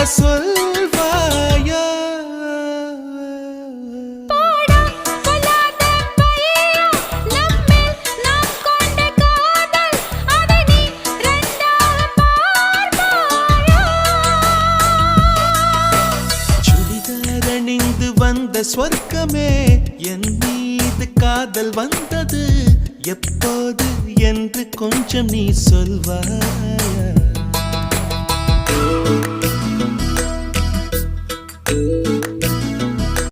சொல்வாயா? சுடிதார் அணிந்து வந்த சொர்க்கமே, என் மீது காதல் வந்தது எப்போது என்று கொஞ்சம் நீ சொல்வாயா?